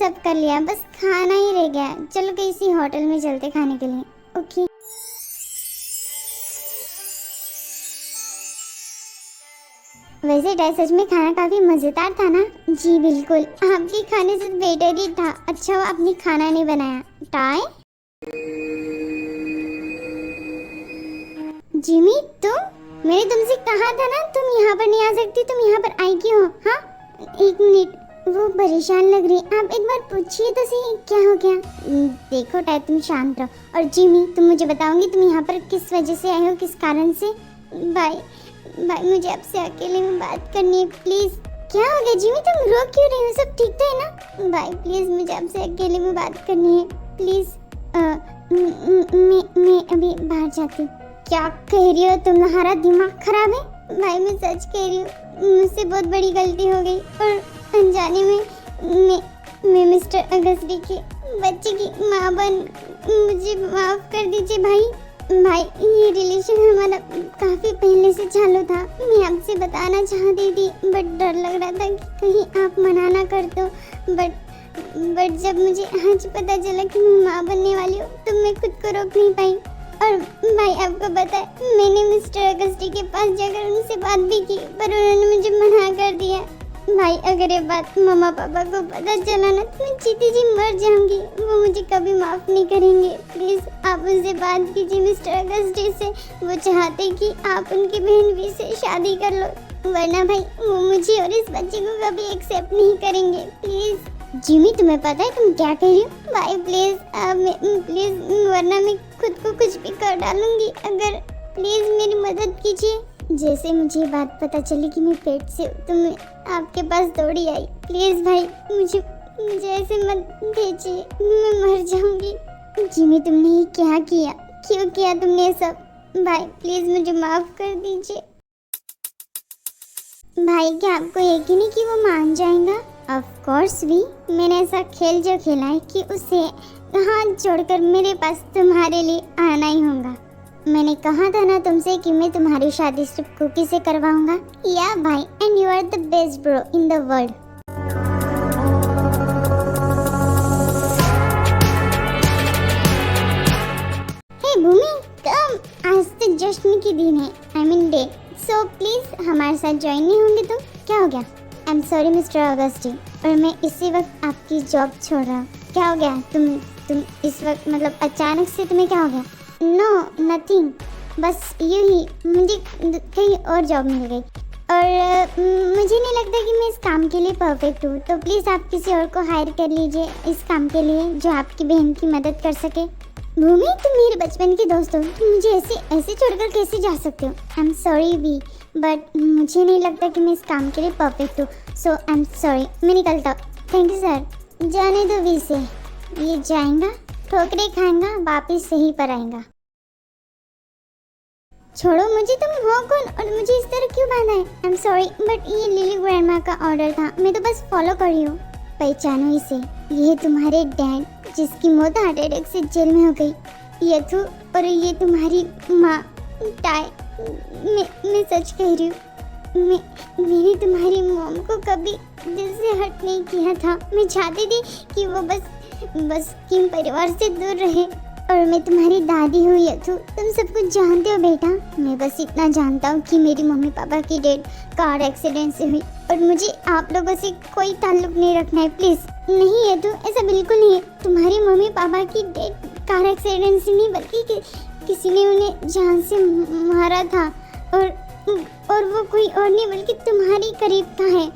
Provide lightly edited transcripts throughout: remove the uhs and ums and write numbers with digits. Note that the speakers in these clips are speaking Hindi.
सब कर लिया, बस खाना ही रह गया। चलो किसी होटल में चलते खाने के लिए। ओके। वैसे टाय सच में खाना काफी मजेदार था ना? जी बिल्कुल, आपके खाने से बेटर ही था। अच्छा हुआ आपने खाना नहीं बनाया। टाय, जिमी तुम, मैंने तुमसे कहा था ना तुम यहाँ पर नहीं आ सकती, तुम यहाँ पर आई क्यों हो? हाँ, एक मिनट, वो परेशान लग रही, आप एक बार पूछिए तो सही क्या हो गया। देखो टाय तुम शांत रहो। और जिमी तुम मुझे बताओगी तुम यहाँ पर किस वजह से आई हो, किस कारण से? बाय बाय, मुझे आपसे अकेले में बात करनी है प्लीज। क्या हो गया जिमी, तुम रो क्यों रही हो? सब ठीक तो है ना? बाय प्लीज, मुझे आपसे अकेले में बात करनी है प्लीज। मैं अभी बाहर जाती हूँ। क्या कह रही हो, तुम्हारा दिमाग खराब है? भाई मैं सच कह रही हूँ, मुझसे बहुत बड़ी गलती हो गई और अनजाने में मैं मिस्टर अगस्ती के बच्चे की माँ बन, मुझे माफ कर दीजिए भाई। भाई ये रिलेशन हमारा काफी पहले से चालू था। मैं आपसे बताना चाहती थी बट डर लग रहा था कि कहीं आप मना ना कर दो। बट जब मुझे आज पता चला कि मैं माँ बनने वाली हूँ तो मैं खुद को रोक नहीं पाई। और भाई आपको पता है मैंने मिस्टर अगस्ती के पास जाकर उनसे बात भी की पर उन्होंने मुझे मना कर दिया। भाई अगर ये बात मम्मा पापा को पता चला ना तो मैं जीती जी मर जाऊंगी, वो मुझे कभी माफ नहीं करेंगे। प्लीज आप उनसे बात कीजिए मिस्टर अगस्ती से, वो चाहते कि आप उनकी बहन भी से शादी कर लो, वरना भाई वो मुझे और इस बच्चे को कभी एक्सेप्ट नहीं करेंगे। प्लीज। जिमी तुम्हें पता है तुम क्या कह रही हो? भाई प्लीज वरना मैं खुद को कुछ भी कर डालूंगी, अगर प्लीज मेरी मदद कीजिए। जैसे मुझे बात पता चली कि मैं पेट से तो मैं आपके पास दौड़ी आई। प्लीज भाई मुझे ऐसे मत भेजिए, मैं मर जाऊंगी। जिमी तुमने ये क्या किया, क्यों किया तुमने सब? भाई प्लीज मुझे माफ कर दीजिए। भाई क्या आपको यकीन है कि वो मान जाएगा? ऑफ कोर्स भी, मैंने ऐसा खेल जो खेला है कि उसे हाथ जोड़कर मेरे पास तुम्हारे लिए आना ही होगा। मैंने कहा था ना तुमसे कि मैं तुम्हारी शादी सिर्फ कुकी से करवाऊंगा। या भाई, and you are the best bro in the world. Hey Bhumi come, आज तो जश्न की दिन है, I mean day, so please हमारे साथ ज्वाइन नहीं होंगे तुम? क्या हो गया? I am sorry mister Agasti, और मैं इसी वक्त आपकी जॉब छोड़ रहा हूँ। क्या हो गया? तुम इस वक्त मतलब अचानक से तुम्हें क्या हो गया? नो नथिंग, बस यूँ ही मुझे कहीं और जॉब मिल गई और मुझे नहीं लगता कि मैं इस काम के लिए परफेक्ट हूँ, तो प्लीज़ आप किसी और को हायर कर लीजिए इस काम के लिए जो आपकी बहन की मदद कर सके। भूमि तुम मेरे बचपन की दोस्त हो, तुम मुझे ऐसे छोड़कर कैसे जा सकते हो? I am sorry V, but मुझे नहीं लगता कि मैं इस काम के लिए परफेक्ट हूँ, सो आई एम सॉरी, मैं निकलता हूँ। Thank you sir. जाने दो वी से, ये जाएगा, ठोकरे खाएंगा, वापिस सही पर आएगा। छोड़ो मुझे, तुम हो कौन और मुझे इस तरह क्यों बांधा है? आई एम सॉरी बट ये लिली ग्रैंडमा का ऑर्डर था, मैं तो बस फॉलो कर रही हूँ। पहचानो इसे, ये तुम्हारे डैड जिसकी मौत हार्ट अटैक से जेल में हो गई, यथु, और ये तुम्हारी माँ टाय। मैं सच कह रही हूँ, मैंने तुम्हारी मॉम को कभी दिल से हर्ट नहीं किया था। मैं चाहती थी कि वो बस किम परिवार से दूर रहे, और मैं तुम्हारी दादी हूँ यथु, तुम सब कुछ जानते हो बेटा। मैं बस इतना जानता हूँ कि मेरी मम्मी पापा की डेथ कार एक्सीडेंट से हुई और मुझे आप लोगों से कोई ताल्लुक नहीं रखना है प्लीज। नहीं यथु, ऐसा बिल्कुल नहीं है। तुम्हारी मम्मी पापा की डेथ कार एक्सीडेंट से नहीं बल्कि किसी ने उन्हें जान से मारा था, और वो कोई और नहीं बल्कि तुम्हारी करीब का है।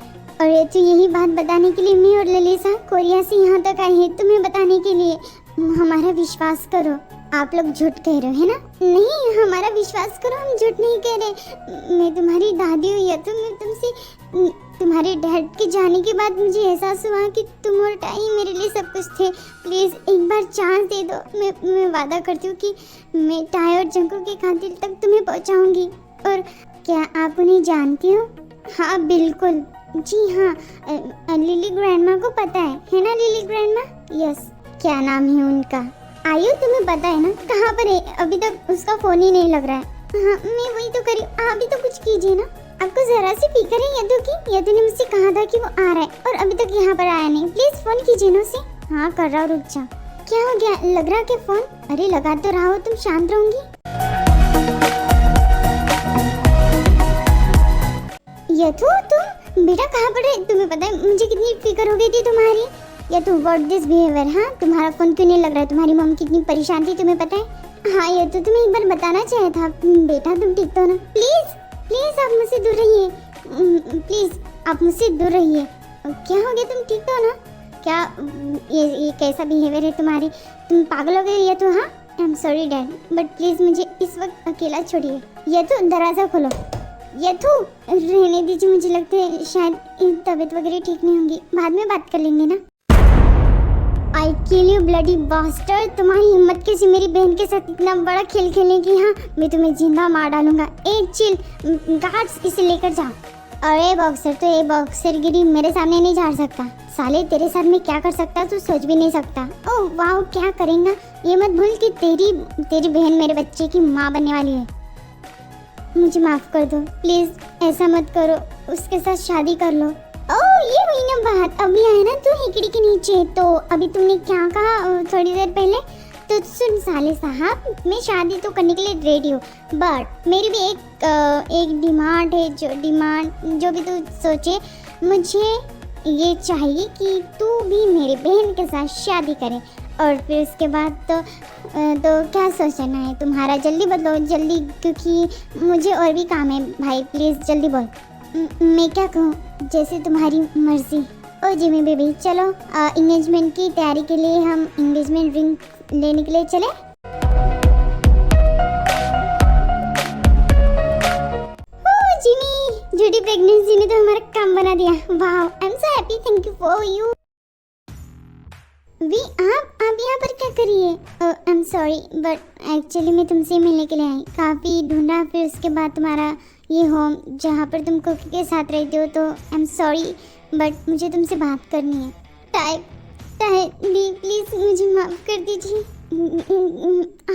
और यथु यही बात बताने के लिए मैं और ललिसा कोरिया से यहाँ तक आए हैं, तुम्हें बताने के लिए। हमारा विश्वास करो, आप लोग झूठ कह रहे हो है ना? नहीं, हमारा विश्वास करो, हम झूठ नहीं कह रहे। मैं तुम्हारी दादी हूँ यथु, मैं तुमसे तुम्हारे डैड के जाने के बाद मुझे एहसास हुआ कि तुम और टाई मेरे लिए सब कुछ थे। प्लीज़ एक बार चांस दे दो। मैं वादा करती हूँ कि मैं टाई और जंकू की खातिर तक तुम्हें पहुँचाऊँगी। और क्या आप उन्हें जानती हो? हाँ बिल्कुल, जी हाँ, लिली ग्रैंडमा को पता है ना लिली ग्रैंडमा? यस। क्या नाम है उनका? आयु, तुम्हें पता है ना? कहाँ पर है? अभी तक उसका फोन ही नहीं लग रहा है। हाँ मैं वही तो करी, आप भी तो कुछ कीजिए ना। आपको जरा सी फिक्र है यदु की? यदु ने मुझसे कहा था कि वो आ रहा है और अभी तक यहाँ पर आया नहीं। प्लीज फोन कीजिए ना उसे। क्या कर रहा हो, रुक जा। क्या हो गया, लग रहा क्या फोन? अरे लगा तो रहा हो, तुम शांत रहूंगी? यथु तुम बेटा कहाँ पड़े? तुम्हें पता है मुझे कितनी फिक्र हो गई थी तुम्हारी। Yathu what this behaviour? हाँ तुम्हारा फोन क्यों नहीं लग रहा है? तुम्हारी मम्मी कितनी परेशान थी तुम्हें पता है? हाँ यथु तुम्हें एक बार बताना चाहिए था। बेटा तुम ठीक तो ना? प्लीज प्लीज आप मुझसे दूर रहिए, प्लीज आप मुझसे दूर रहिए। क्या हो गया, तुम ठीक तो ना? क्या ये कैसा बिहेवियर है तुम्हारी? तुम पागल हो गए यथु? हाँ आई am sorry dad, but please मुझे इस वक्त अकेला छोड़िए। यथु दरवाजा खोलो। यथु रहने दीजिए, मुझे लगता है शायद तबीयत वगैरह ठीक नहीं होगी, बाद में बात कर लेंगे ना। आई किल यू ब्लडी बास्टर्ड, तुम्हारी हिम्मत कैसी मेरी बहन के साथ इतना बड़ा खेल खेलने की? हाँ मैं तुम्हें जिंदा मार डालूंगा। ए चिल, गार्ड्स इसे लेकर जाओ। अरे बॉक्सर, तो ये बॉक्सरगिरी मेरे सामने नहीं झाड़ सकता। साले तेरे साथ मैं क्या कर सकता तू सोच भी नहीं सकता। ओह वाह क्या करेंगा, ये मत भूल कि तेरी बहन मेरे बच्चे की माँ बनने वाली है। मुझे माफ कर दो प्लीज, ऐसा मत करो, उसके साथ शादी कर लो। ओह ये हुई ना बात, अभी आए ना तू हिकड़ी के नीचे। तो अभी तुमने क्या कहा थोड़ी देर पहले? तो सुन साले साहब, मैं शादी तो करने के लिए रेडी हूँ, बट मेरी भी एक डिमांड है। जो भी तू सोचे, मुझे ये चाहिए कि तू भी मेरी बहन के साथ शादी करे, और फिर उसके बाद तो क्या सोचना है तुम्हारा? जल्दी बदलो जल्दी, क्योंकि मुझे और भी काम है भाई, प्लीज़ जल्दी बोल। मैं क्या कहूँ, जैसे तुम्हारी मर्जी। ओ जिमी बेबी चलो इंगेजमेंट की तैयारी के लिए हम इंगेजमेंट रिंग लेने के लिए चले। जिमी, झूठी प्रेगनेंसी ने तो हमारा काम बना दिया। वाह I am so happy, thank you for you. V आप यहाँ पर क्या करिए? I am sorry but actually मैं तुमसे मिलने के लिए आई, काफ़ी ढूंढा, फिर उसके बाद तुम्हारा ये होम जहाँ पर तुम कुकी के साथ रहते हो, तो आई एम सॉरी बट मुझे तुमसे बात करनी है। प्लीज़ मुझे माफ़ कर दीजिए।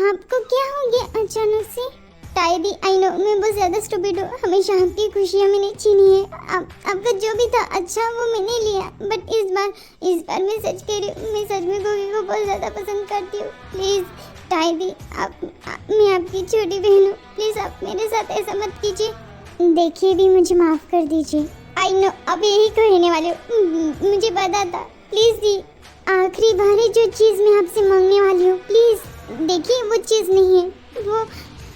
आपको क्या हो गया अचानक से? टाइडी आई नो मैं बहुत ज़्यादा स्टूपिड हूँ, हमेशा आपकी खुशियाँ मैंने छीनी है। आपका जो भी था अच्छा वो मैंने लिया, बट इस बार मैं सच कह रही हूँ, मैं सच में कुकी को बहुत ज़्यादा पसंद करती हूँ। प्लीज़ टाइडी मैं आपकी छोटी बहन हूँ, प्लीज़ आप मेरे साथ ऐसा मत कीजिए। देखिए भी मुझे माफ़ कर दीजिए। आई नो अब यही कहने वाले हो, मुझे पता था। प्लीज़ दी आखिरी बार है जो चीज़ मैं आपसे मांगने वाली हूँ, प्लीज़ देखिए वो चीज़ नहीं है, वो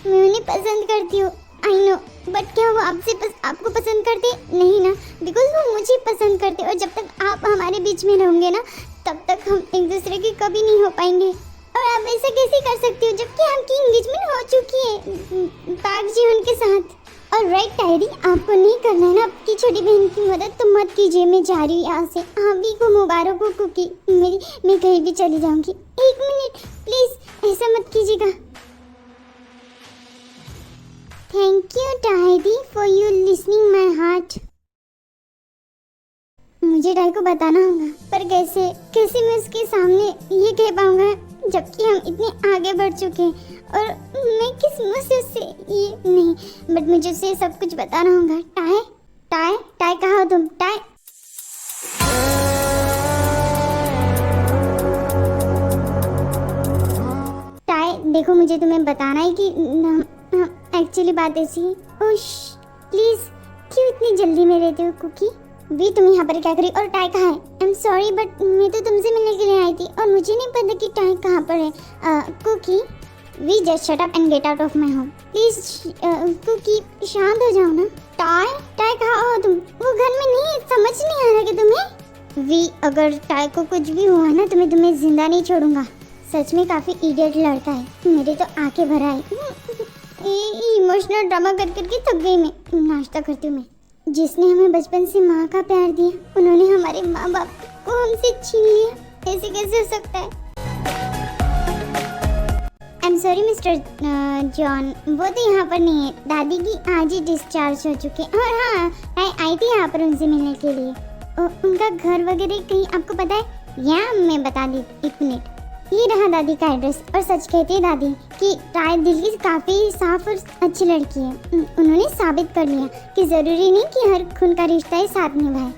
मैं उन्हें पसंद करती हूँ। आई नो बट क्या वो आपको पसंद करते नहीं ना? बिकॉज वो मुझे पसंद करते, और जब तक आप हमारे बीच में रहोगे ना तब तक हम एक दूसरे के कभी नहीं हो पाएंगे। और आप ऐसा कैसे कर सकती हो जबकि आपकी एंगेजमेंट हो चुकी है पाक जीवन के साथ? और राइट टायरी, आपको नहीं करना है ना आपकी छोटी बहन की मदद, तो मत कीजिए। मैं जा रही हूँ यहाँ से। आप भी को मुबारक हो कुकी, मैं कहीं भी चली जाऊँगी। एक मिनट प्लीज़ ऐसा मत कीजिएगा। Thank you tired for you listening my heart. मुझे टाई को बताना होगा, पर कैसे मैं उसके सामने ये कह पाऊंगा जबकि हम इतने आगे बढ़ चुके हैं, और मैं किस मुंह से उससे ये नहीं, बट मुझे उसे सब कुछ बताना होगा। टाई कहाँ हो तुम? टाई देखो, मुझे तुम्हें बताना है कि एक्चुअली बात ऐसी है। ओश प्लीज क्यों इतनी जल्दी में रहते हो कुकी? भी तुम यहाँ पर क्या करी? और टाई कहाँ है? आई एम सॉरी बट मैं तो तुमसे मिलने के लिए आई थी और मुझे नहीं पता कि टाई कहाँ पर है। Cookie V just shut up and get out of my home please. Cookie शांत हो जाओ ना। टाई कहाँ हो तुम? वो घर में नहीं है, समझ नहीं आ रहा कि तुम्हें? वी अगर टाई को कुछ भी हुआ ना तो मैं तुम्हें जिंदा नहीं छोड़ूंगा। सच में काफी इडियट लड़का है, मेरे तो आंखें भर आई। इमोशनल ड्रामा कर करके थक गई मैं। नाश्ता करती हूँ मैं। जिसने हमें बचपन से माँ का प्यार दिया, उन्होंने हमारे माँ बाप को हमसे छीन लिया। ऐसे कैसे हो सकता है? आई एम सॉरी मिस्टर जॉन, वो तो यहाँ पर नहीं है। दादी की आज ही डिस्चार्ज हो चुके हैं। और हाँ, आई थी यहाँ पर उनसे मिलने के लिए। उनका घर वगैरह कहीं आपको पता है? यहाँ मैं बता दी, एक मिनट। ये रहा दादी का एड्रेस। और सच कहती है दादी कि टाई दिल की काफ़ी साफ और अच्छी लड़की है। उन्होंने साबित कर लिया कि ज़रूरी नहीं कि हर खून का रिश्ता ही साथ निभाए।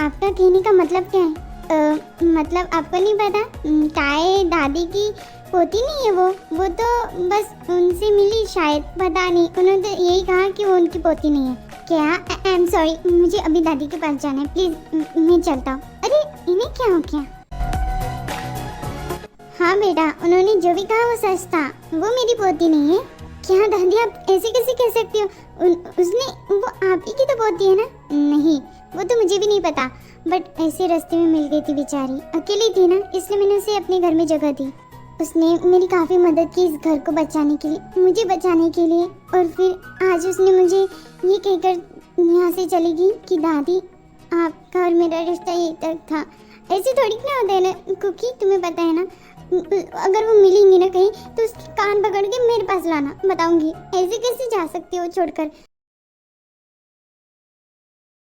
आपका कहने का मतलब क्या है? मतलब आपको नहीं पता? काय दादी की पोती नहीं है वो तो बस उनसे मिली शायद, पता नहीं, उन्होंने तो यही कहा कि वो उनकी पोती नहीं है। क्या? आई एम सॉरी, मुझे अभी दादी के पास जाना है, प्लीज मैं चलता हूँ। अरे इन्हें क्या हो गया? हाँ बेटा, उन्होंने जो भी कहा वो सच था, वो मेरी पोती नहीं है। क्या दादी आप ऐसे कैसे कह सकती हो? वो आप ही की तो पोती है ना? नहीं, वो तो मुझे भी नहीं पता, बट ऐसे रास्ते में मिल गई थी बेचारी, अकेली थी ना, इसलिए मैंने उसे अपने घर में जगह दी। उसने मेरी काफ़ी मदद की इस घर को बचाने के लिए, मुझे बचाने के लिए, और फिर आज उसने मुझे ये कहकर यहाँ से चली गई कि दादी आपका और मेरा रिश्ता यही तक था। ऐसे थोड़ी ना होता है ना कुकी, तुम्हें पता है ना, अगर वो मिलेंगी ना कहीं तो उसकी कान पकड़ के मेरे पास लाना, बताऊंगी। ऐसे कैसे जा सकती हो छोड़कर?